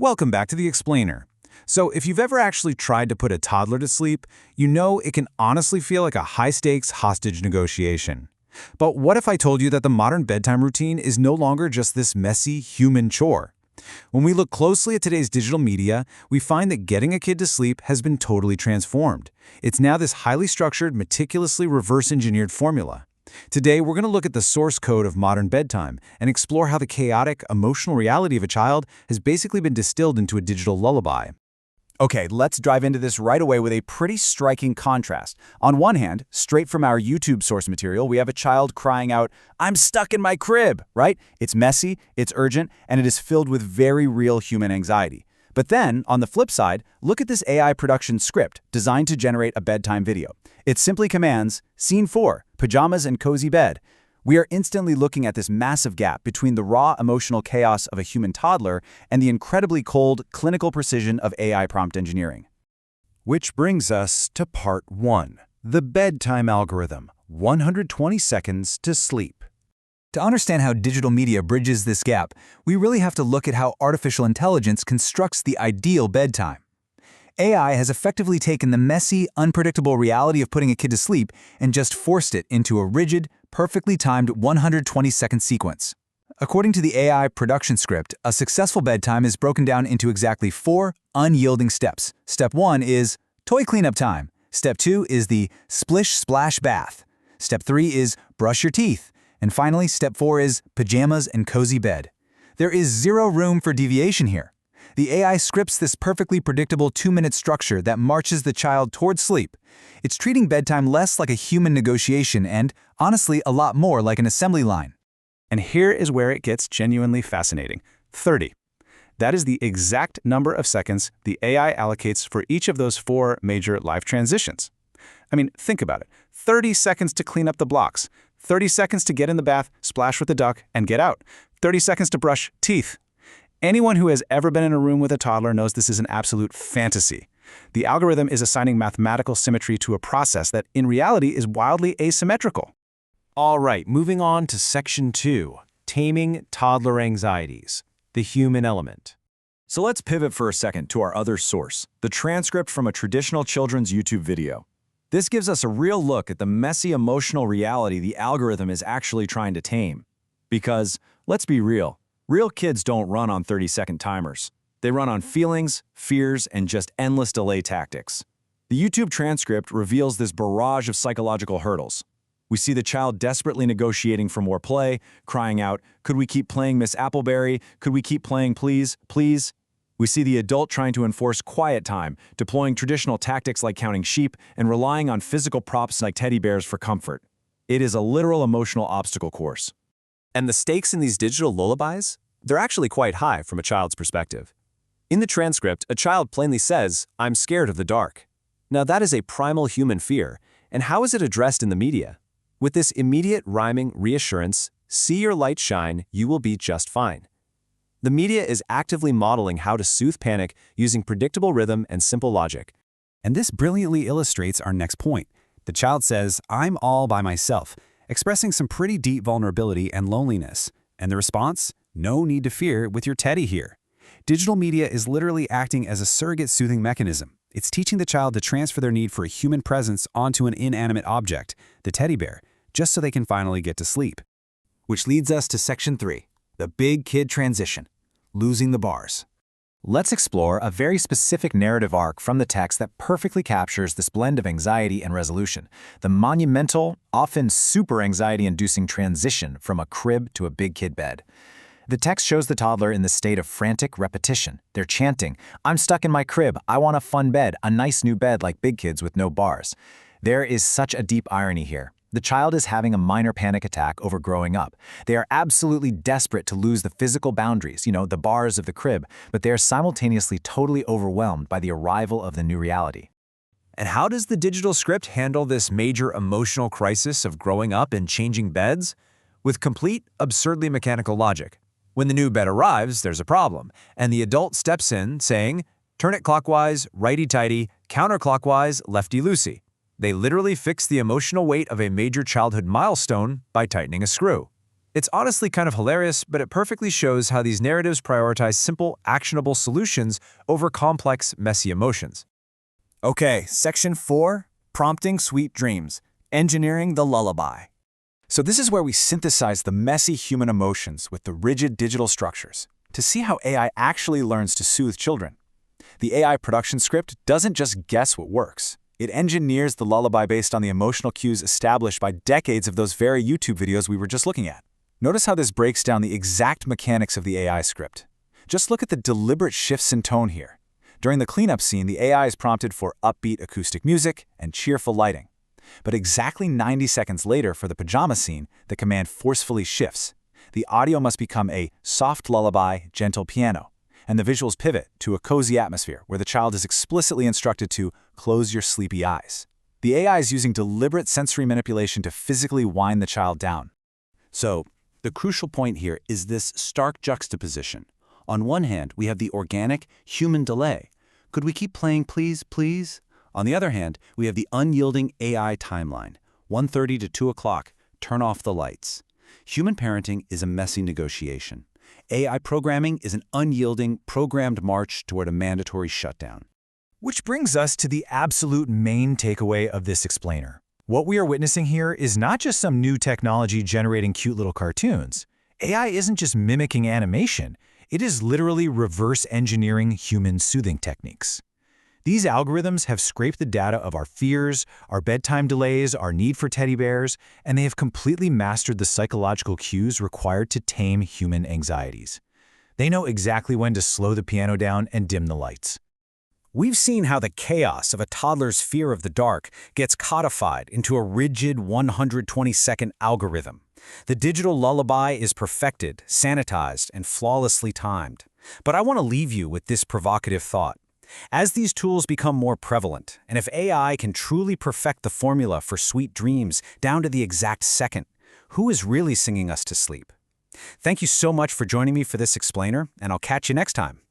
Welcome back to The Explainer. So if you've ever actually tried to put a toddler to sleep, you know it can honestly feel like a high-stakes hostage negotiation. But what if I told you that the modern bedtime routine is no longer just this messy human chore? When we look closely at today's digital media, we find that getting a kid to sleep has been totally transformed. It's now this highly structured, meticulously reverse-engineered formula. Today, we're going to look at the source code of modern bedtime and explore how the chaotic, emotional reality of a child has basically been distilled into a digital lullaby. Okay, let's dive into this right away with a pretty striking contrast. On one hand, straight from our YouTube source material, we have a child crying out, "I'm stuck in my crib," right? It's messy, it's urgent, and it is filled with very real human anxiety. But then, on the flip side, look at this AI production script designed to generate a bedtime video. It simply commands, "Scene 4, pajamas and cozy bed." We are instantly looking at this massive gap between the raw emotional chaos of a human toddler and the incredibly cold, clinical precision of AI prompt engineering. Which brings us to part 1, the bedtime algorithm, 120 seconds to sleep. To understand how digital media bridges this gap, we really have to look at how artificial intelligence constructs the ideal bedtime. AI has effectively taken the messy, unpredictable reality of putting a kid to sleep and just forced it into a rigid, perfectly timed 120-second sequence. According to the AI production script, a successful bedtime is broken down into exactly 4 unyielding steps. Step 1 is toy cleanup time. Step 2 is the splish-splash bath. Step 3 is brush your teeth. And finally, step 4 is pajamas and cozy bed. There is zero room for deviation here. The AI scripts this perfectly predictable 2-minute structure that marches the child towards sleep. It's treating bedtime less like a human negotiation and, honestly, a lot more like an assembly line. And here is where it gets genuinely fascinating. 30. That is the exact number of seconds the AI allocates for each of those 4 major life transitions. I mean, think about it. 30 seconds to clean up the blocks. 30 seconds to get in the bath, splash with the duck, and get out. 30 seconds to brush teeth. Anyone who has ever been in a room with a toddler knows this is an absolute fantasy. The algorithm is assigning mathematical symmetry to a process that, in reality, is wildly asymmetrical. All right, moving on to Section 2, Taming Toddler Anxieties, the human element. So let's pivot for a second to our other source, the transcript from a traditional children's YouTube video. This gives us a real look at the messy emotional reality the algorithm is actually trying to tame. Because, let's be real kids don't run on 30-second timers. They run on feelings, fears, and just endless delay tactics. The YouTube transcript reveals this barrage of psychological hurdles. We see the child desperately negotiating for more play, crying out, "Could we keep playing Miss Appleberry? Could we keep playing, please, please?" We see the adult trying to enforce quiet time, deploying traditional tactics like counting sheep and relying on physical props like teddy bears for comfort. It is a literal emotional obstacle course. And the stakes in these digital lullabies? They're actually quite high from a child's perspective. In the transcript, a child plainly says, "I'm scared of the dark." Now that is a primal human fear, and how is it addressed in the media? With this immediate rhyming reassurance, "See your light shine, you will be just fine." The media is actively modeling how to soothe panic using predictable rhythm and simple logic. And this brilliantly illustrates our next point. The child says, "I'm all by myself," expressing some pretty deep vulnerability and loneliness. And the response? No need to fear with your teddy here. Digital media is literally acting as a surrogate soothing mechanism. It's teaching the child to transfer their need for a human presence onto an inanimate object, the teddy bear, just so they can finally get to sleep. Which leads us to Section 3, the big kid transition, losing the bars. Let's explore a very specific narrative arc from the text that perfectly captures this blend of anxiety and resolution, the monumental, often super anxiety-inducing transition from a crib to a big kid bed. The text shows the toddler in the state of frantic repetition. They're chanting, "I'm stuck in my crib, I want a fun bed, a nice new bed like big kids with no bars." There is such a deep irony here. The child is having a minor panic attack over growing up. They are absolutely desperate to lose the physical boundaries, the bars of the crib, but they are simultaneously totally overwhelmed by the arrival of the new reality. And how does the digital script handle this major emotional crisis of growing up and changing beds? With complete, absurdly mechanical logic. When the new bed arrives, there's a problem, and the adult steps in, saying, "Turn it clockwise, righty-tighty, counterclockwise, lefty-loosey." They literally fix the emotional weight of a major childhood milestone by tightening a screw. It's honestly kind of hilarious, but it perfectly shows how these narratives prioritize simple, actionable solutions over complex, messy emotions. Okay, Section 4, Prompting Sweet Dreams, Engineering the Lullaby. So this is where we synthesize the messy human emotions with the rigid digital structures to see how AI actually learns to soothe children. The AI production script doesn't just guess what works. It engineers the lullaby based on the emotional cues established by decades of those very YouTube videos we were just looking at. Notice how this breaks down the exact mechanics of the AI script. Just look at the deliberate shifts in tone here. During the cleanup scene, the AI is prompted for upbeat acoustic music and cheerful lighting. But exactly 90 seconds later for the pajama scene, the command forcefully shifts. The audio must become a soft lullaby, gentle piano, and the visuals pivot to a cozy atmosphere where the child is explicitly instructed to close your sleepy eyes. The AI is using deliberate sensory manipulation to physically wind the child down. So, the crucial point here is this stark juxtaposition. On one hand, we have the organic, human delay. Could we keep playing, please, please? On the other hand, we have the unyielding AI timeline. 1:30 to 2 o'clock, turn off the lights. Human parenting is a messy negotiation. AI programming is an unyielding, programmed march toward a mandatory shutdown. Which brings us to the absolute main takeaway of this explainer. What we are witnessing here is not just some new technology generating cute little cartoons. AI isn't just mimicking animation, it is literally reverse engineering human soothing techniques. These algorithms have scraped the data of our fears, our bedtime delays, our need for teddy bears, and they have completely mastered the psychological cues required to tame human anxieties. They know exactly when to slow the piano down and dim the lights. We've seen how the chaos of a toddler's fear of the dark gets codified into a rigid 120-second algorithm. The digital lullaby is perfected, sanitized, and flawlessly timed. But I want to leave you with this provocative thought. As these tools become more prevalent, and if AI can truly perfect the formula for sweet dreams down to the exact second, who is really singing us to sleep? Thank you so much for joining me for this explainer, and I'll catch you next time.